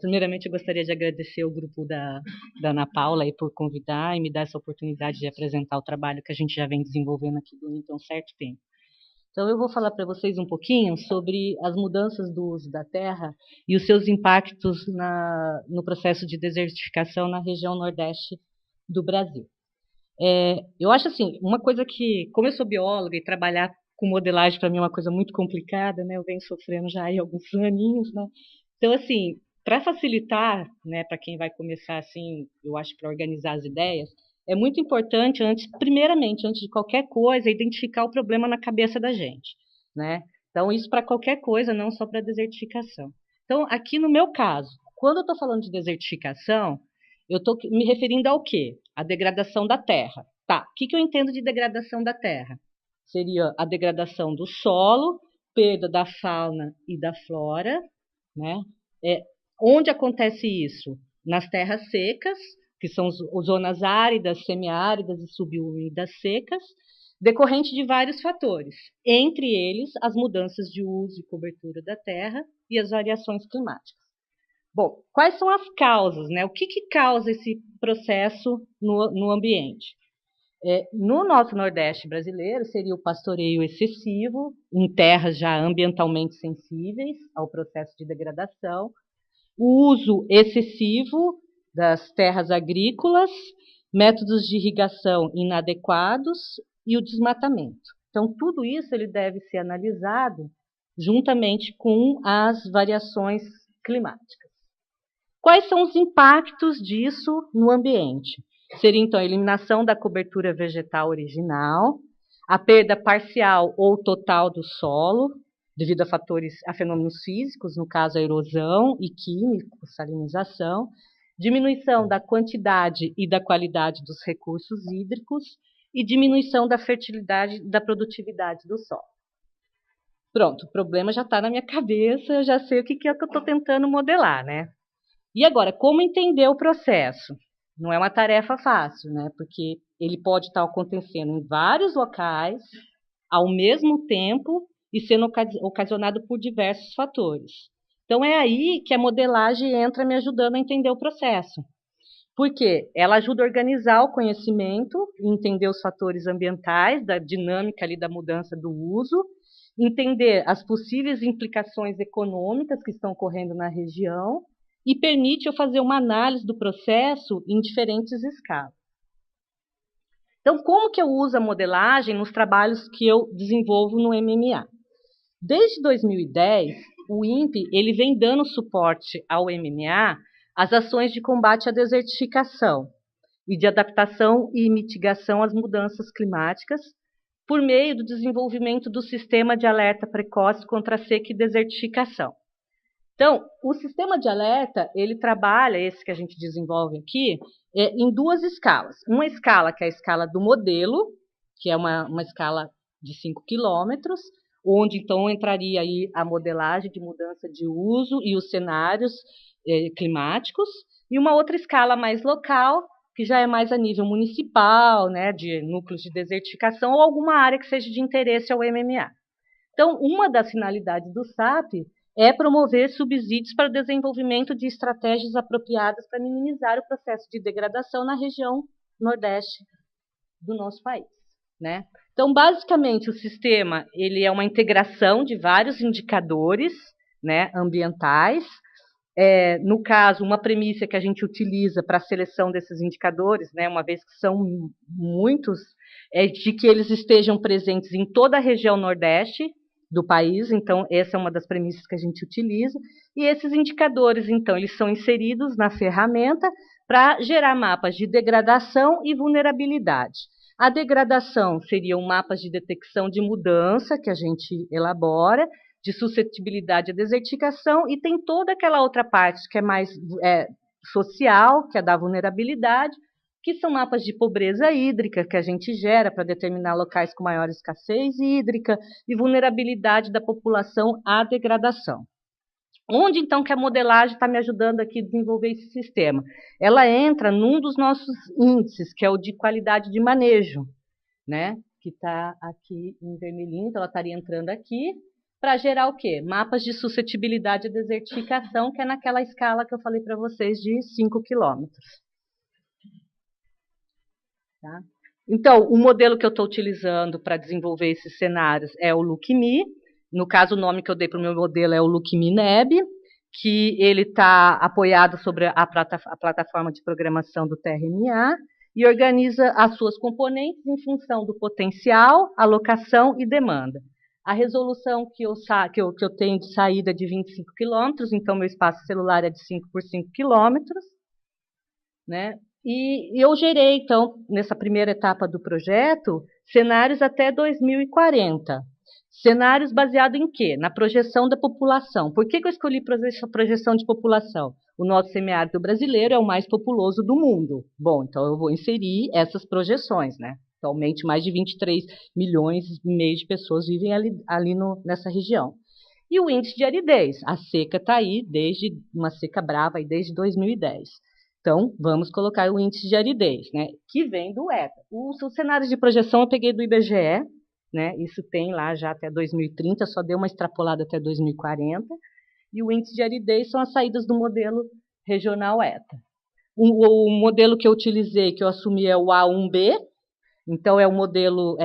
Primeiramente, eu gostaria de agradecer o grupo da Ana Paula aí por convidar e me dar essa oportunidade de apresentar o trabalho que a gente já vem desenvolvendo aqui durante um certo tempo. Então, eu vou falar para vocês um pouquinho sobre as mudanças do uso da terra e os seus impactos no processo de desertificação na região nordeste do Brasil. Eu acho assim, uma coisa que, como eu sou bióloga e trabalhar com modelagem para mim é uma coisa muito complicada, né? Eu venho sofrendo já há alguns aninhos, né? Então, assim, para facilitar, né, para quem vai começar assim, eu acho para organizar as ideias, é muito importante primeiramente, antes de qualquer coisa, identificar o problema na cabeça da gente, né? Então, isso para qualquer coisa, não só para desertificação. Então, aqui no meu caso, quando eu estou falando de desertificação, eu estou me referindo ao quê? A degradação da terra. Tá, o que eu entendo de degradação da terra? Seria a degradação do solo, perda da fauna e da flora, né? Onde acontece isso? Nas terras secas, que são zonas áridas, semiáridas e subúmidas secas, decorrente de vários fatores, entre eles as mudanças de uso e cobertura da terra e as variações climáticas. Bom, quais são as causas, né? O que causa esse processo no ambiente? No nosso Nordeste brasileiro, seria o pastoreio excessivo, em terras já ambientalmente sensíveis ao processo de degradação, o uso excessivo das terras agrícolas, métodos de irrigação inadequados e o desmatamento. Então, tudo isso ele deve ser analisado juntamente com as variações climáticas. Quais são os impactos disso no ambiente? Seria, então, a eliminação da cobertura vegetal original, a perda parcial ou total do solo, devido a fenômenos físicos, no caso a erosão e químicos, salinização, diminuição da quantidade e da qualidade dos recursos hídricos e diminuição da fertilidade e da produtividade do solo. Pronto, o problema já está na minha cabeça, eu já sei o que é que eu estou tentando modelar, né? E agora, como entender o processo? Não é uma tarefa fácil, né? Porque ele pode estar acontecendo em vários locais, ao mesmo tempo, e sendo ocasionado por diversos fatores. Então, é aí que a modelagem entra me ajudando a entender o processo. Porque ela ajuda a organizar o conhecimento, entender os fatores ambientais, da dinâmica ali da mudança do uso, entender as possíveis implicações econômicas que estão ocorrendo na região, e permite eu fazer uma análise do processo em diferentes escalas. Então, como que eu uso a modelagem nos trabalhos que eu desenvolvo no MMA? Desde 2010, o INPE ele vem dando suporte ao MMA às ações de combate à desertificação e de adaptação e mitigação às mudanças climáticas por meio do desenvolvimento do sistema de alerta precoce contra a seca e desertificação. Então, o sistema de alerta, ele trabalha, esse que a gente desenvolve aqui, em duas escalas. Uma escala que é a escala do modelo, que é uma escala de 5 quilômetros, onde então entraria aí a modelagem de mudança de uso e os cenários climáticos, e uma outra escala mais local, que já é mais a nível municipal, né, de núcleos de desertificação ou alguma área que seja de interesse ao MMA. Então, uma das finalidades do SAP é promover subsídios para o desenvolvimento de estratégias apropriadas para minimizar o processo de degradação na região nordeste do nosso país, né? Então, basicamente, o sistema ele é uma integração de vários indicadores, né, ambientais. No caso, uma premissa que a gente utiliza para a seleção desses indicadores, né, uma vez que são muitos, é de que eles estejam presentes em toda a região nordeste do país, então essa é uma das premissas que a gente utiliza, e esses indicadores, então, eles são inseridos na ferramenta para gerar mapas de degradação e vulnerabilidade. A degradação seriam mapas de detecção de mudança que a gente elabora, de suscetibilidade à desertificação, e tem toda aquela outra parte que é mais social, que é da vulnerabilidade, que são mapas de pobreza hídrica que a gente gera para determinar locais com maior escassez hídrica e vulnerabilidade da população à degradação. Onde, então, que a modelagem está me ajudando aqui a desenvolver esse sistema? Ela entra num dos nossos índices, que é o de qualidade de manejo, né? Que está aqui em vermelhinho, então ela estaria entrando aqui. para gerar o quê? Mapas de suscetibilidade à desertificação, que é naquela escala que eu falei para vocês de 5 quilômetros. Tá? Então, o modelo que eu estou utilizando para desenvolver esses cenários é o LookMe. No caso, o nome que eu dei para o meu modelo é o LookMe Neb, que ele está apoiado sobre a plataforma de programação do TRMA e organiza as suas componentes em função do potencial, alocação e demanda. A resolução que eu tenho de saída é de 25 quilômetros, então meu espaço celular é de 5 por 5 quilômetros, né? E eu gerei, então, nessa primeira etapa do projeto, cenários até 2040. Cenários baseados em quê? Na projeção da população. Por que eu escolhi projeção de população? O nosso semiárido brasileiro é o mais populoso do mundo. Bom, então eu vou inserir essas projeções, né? Atualmente, mais de 23 milhões e meio de pessoas vivem ali nessa região. E o índice de aridez. A seca está aí, desde uma seca brava, aí desde 2010. Então, vamos colocar o índice de aridez, né? Que vem do ETA. Os cenários de projeção eu peguei do IBGE, né? Isso tem lá já até 2030, só deu uma extrapolada até 2040. E o índice de aridez são as saídas do modelo regional ETA. O modelo que eu utilizei, que eu assumi, é o A1B. Então, é um modelo,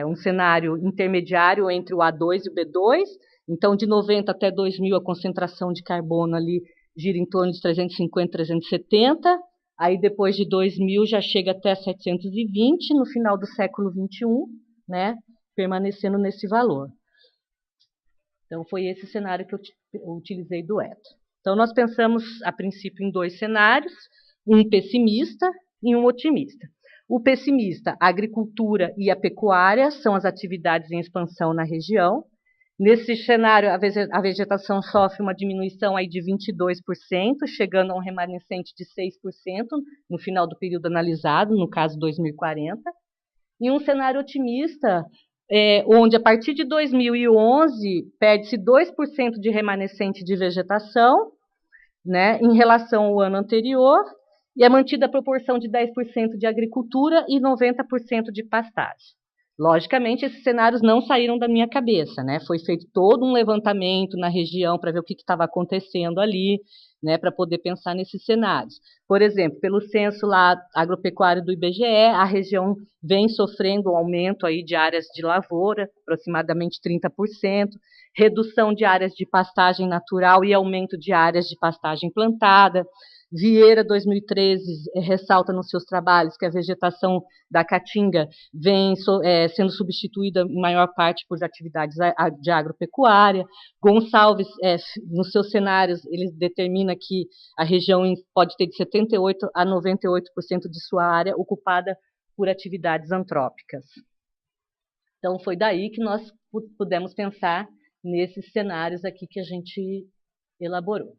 um cenário intermediário entre o A2 e o B2. Então, de 90 até 2000, a concentração de carbono ali gira em torno de 350, 370. Aí, depois de 2000, já chega até 720, no final do século 21, né? Permanecendo nesse valor. Então, foi esse cenário que eu utilizei do ETA. Então, nós pensamos, a princípio, em 2 cenários, um pessimista e um otimista. O pessimista, a agricultura e a pecuária são as atividades em expansão na região. Nesse cenário, a vegetação sofre uma diminuição aí de 22%, chegando a um remanescente de 6% no final do período analisado, no caso 2040. E um cenário otimista, onde a partir de 2011 perde-se 2% de remanescente de vegetação, né, em relação ao ano anterior, e é mantida a proporção de 10% de agricultura e 90% de pastagem. Logicamente, esses cenários não saíram da minha cabeça, né? Foi feito todo um levantamento na região para ver o que estava acontecendo ali, né, para poder pensar nesses cenários. Por exemplo, pelo censo lá agropecuário do IBGE, a região vem sofrendo um aumento aí de áreas de lavoura, aproximadamente 30%, redução de áreas de pastagem natural e aumento de áreas de pastagem plantada. Vieira, 2013, ressalta nos seus trabalhos que a vegetação da caatinga vem sendo substituída em maior parte por atividades de agropecuária. Gonçalves, nos seus cenários, ele determina que a região pode ter de 78% a 98% de sua área ocupada por atividades antrópicas. Então, foi daí que nós pudemos pensar nesses cenários aqui que a gente elaborou.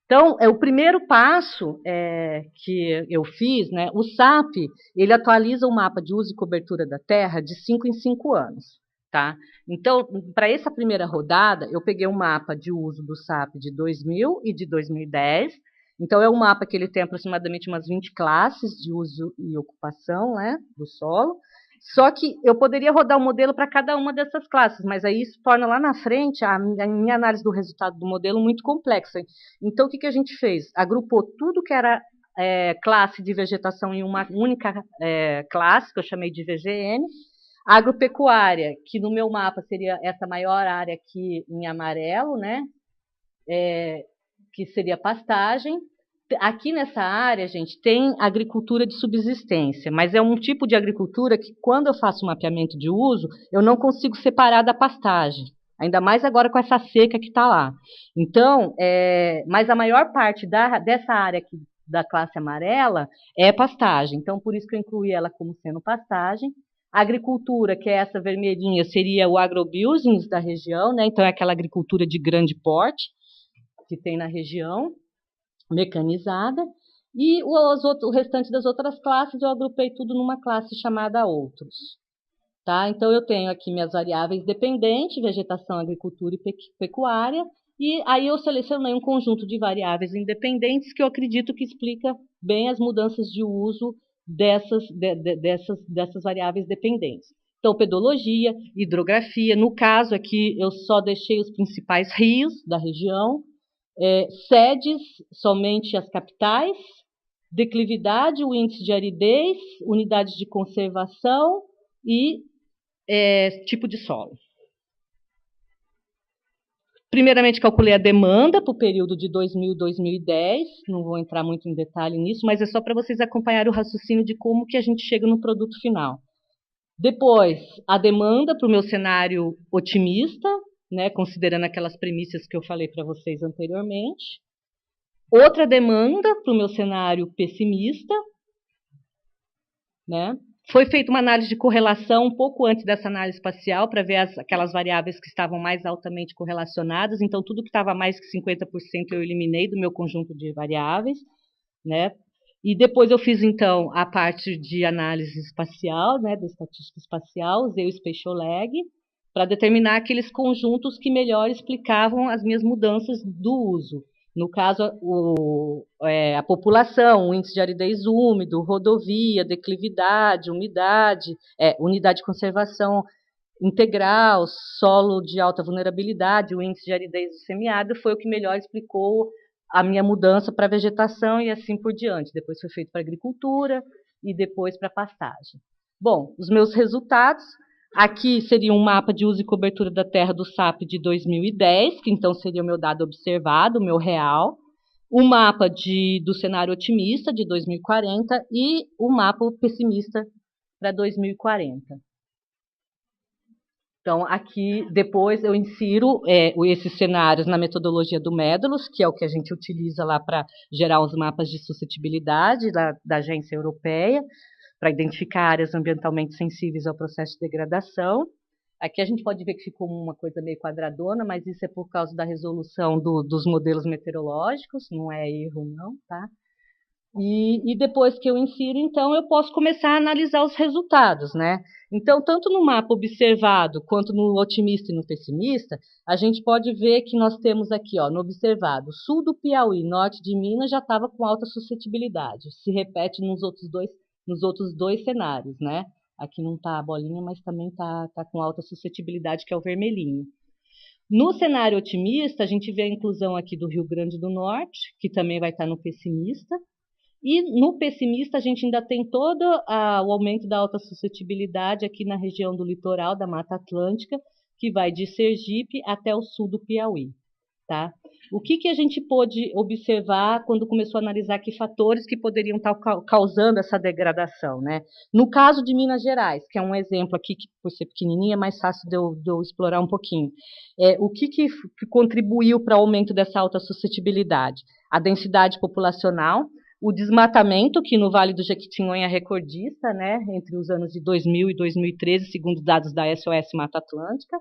Então, o primeiro passo que eu fiz, né, o SAP, ele atualiza o mapa de uso e cobertura da terra de 5 em 5 anos. Tá? Então, para essa primeira rodada, eu peguei um mapa de uso do SAP de 2000 e de 2010. Então, é um mapa que ele tem aproximadamente umas 20 classes de uso e ocupação, né, do solo. Só que eu poderia rodar um modelo para cada uma dessas classes, mas aí isso torna lá na frente a minha análise do resultado do modelo muito complexa. Então, o que a gente fez? Agrupou tudo que era classe de vegetação em uma única classe, que eu chamei de VGN. A agropecuária, que no meu mapa seria essa maior área aqui em amarelo, né? Que seria pastagem. Aqui nessa área, gente, tem agricultura de subsistência, mas é um tipo de agricultura que, quando eu faço um mapeamento de uso, eu não consigo separar da pastagem, ainda mais agora com essa seca que está lá. Então, mas a maior parte dessa área aqui, da classe amarela, é pastagem, então por isso que eu incluí ela como sendo pastagem. A agricultura, que é essa vermelhinha, seria o agrobusiness da região, né? Então é aquela agricultura de grande porte que tem na região, mecanizada, e o restante das outras classes eu agrupei tudo numa classe chamada outros. Tá? Então, eu tenho aqui minhas variáveis dependentes, vegetação, agricultura e pecuária, e aí eu selecionei um conjunto de variáveis independentes que eu acredito que explica bem as mudanças de uso dessas variáveis dependentes. Então, pedologia, hidrografia. No caso aqui, eu só deixei os principais rios da região, sedes, somente as capitais, declividade, o índice de aridez, unidades de conservação e tipo de solo. Primeiramente, calculei a demanda para o período de 2000 e 2010, não vou entrar muito em detalhe nisso, mas é só para vocês acompanharem o raciocínio de como que a gente chega no produto final. Depois, a demanda para o meu cenário otimista, né, considerando aquelas premissas que eu falei para vocês anteriormente. Outra demanda para o meu cenário pessimista, né? Foi feita uma análise de correlação um pouco antes dessa análise espacial para ver aquelas variáveis que estavam mais altamente correlacionadas. Então, tudo que estava mais que 50% eu eliminei do meu conjunto de variáveis, né? E depois eu fiz, então, a parte de análise espacial, né, da estatística espacial, usei o Spatial Lag, para determinar aqueles conjuntos que melhor explicavam as minhas mudanças do uso. No caso, a população, o índice de aridez úmido, rodovia, declividade, umidade, unidade de conservação integral, solo de alta vulnerabilidade, o índice de aridez do semiárido, foi o que melhor explicou a minha mudança para vegetação e assim por diante. Depois foi feito para agricultura e depois para pastagem. Bom, os meus resultados, aqui seria um mapa de uso e cobertura da terra do SAP de 2010, que então seria o meu dado observado, o meu real, o mapa do cenário otimista de 2040 e o mapa pessimista para 2040. Então, aqui, depois eu insiro esses cenários na metodologia do Médalos, que é o que a gente utiliza lá para gerar os mapas de suscetibilidade da agência europeia, para identificar áreas ambientalmente sensíveis ao processo de degradação. Aqui a gente pode ver que ficou uma coisa meio quadradona, mas isso é por causa da resolução dos modelos meteorológicos, não é erro não, tá? E depois que eu insiro, então, eu posso começar a analisar os resultados, né? Então, tanto no mapa observado, quanto no otimista e no pessimista, a gente pode ver que nós temos aqui, ó, no observado, sul do Piauí, norte de Minas, já estava com alta suscetibilidade. Se repete nos outros dois cenários, né? Aqui não está a bolinha, mas também está com alta suscetibilidade, que é o vermelhinho. No cenário otimista, a gente vê a inclusão aqui do Rio Grande do Norte, que também vai estar no pessimista. E no pessimista, a gente ainda tem todo o aumento da alta suscetibilidade aqui na região do litoral da Mata Atlântica, que vai de Sergipe até o sul do Piauí. Tá? O que a gente pôde observar quando começou a analisar que fatores que poderiam estar causando essa degradação, né? No caso de Minas Gerais, que é um exemplo aqui, que por ser pequenininha é mais fácil de eu explorar um pouquinho. O que contribuiu para o aumento dessa alta suscetibilidade? A densidade populacional, o desmatamento, que no Vale do Jequitinhonha é recordista, né, entre os anos de 2000 e 2013, segundo dados da SOS Mata Atlântica,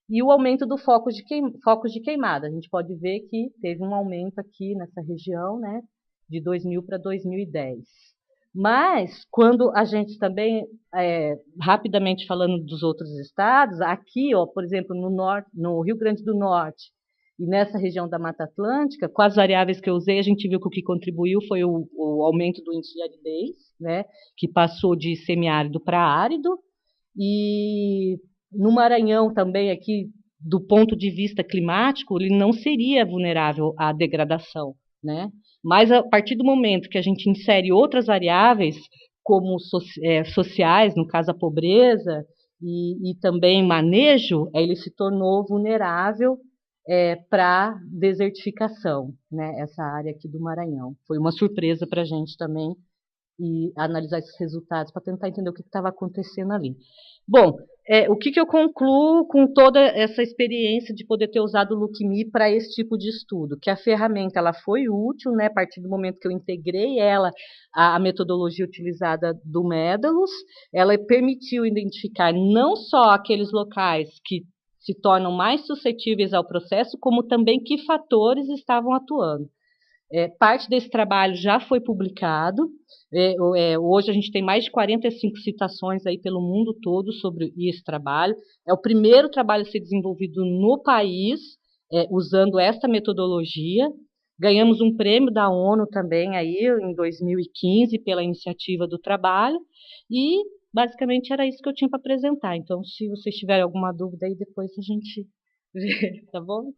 e o aumento do focos de queimada. A gente pode ver que teve um aumento aqui nessa região, né, de 2000 para 2010. Mas, quando a gente também, rapidamente falando dos outros estados, aqui, ó, por exemplo, no Rio Grande do Norte, e nessa região da Mata Atlântica, com as variáveis que eu usei, a gente viu que o que contribuiu foi o aumento do índice de aridez, né, que passou de semiárido para árido. E no Maranhão também, aqui, do ponto de vista climático, ele não seria vulnerável à degradação, né? Mas a partir do momento que a gente insere outras variáveis, como sociais, no caso a pobreza, e também manejo, ele se tornou vulnerável para desertificação, né, essa área aqui do Maranhão. Foi uma surpresa para a gente também e analisar esses resultados para tentar entender o que estava acontecendo ali. Bom, o que eu concluo com toda essa experiência de poder ter usado o Lookme para esse tipo de estudo? Que a ferramenta ela foi útil, né, a partir do momento que eu integrei ela à metodologia utilizada do Médalos, ela permitiu identificar não só aqueles locais que se tornam mais suscetíveis ao processo, como também que fatores estavam atuando. Parte desse trabalho já foi publicado. Hoje a gente tem mais de 45 citações aí pelo mundo todo sobre esse trabalho. É o primeiro trabalho a ser desenvolvido no país, usando esta metodologia. Ganhamos um prêmio da ONU também aí em 2015 pela iniciativa do trabalho. E basicamente era isso que eu tinha para apresentar. Então, se vocês tiverem alguma dúvida aí, depois a gente vê, tá bom?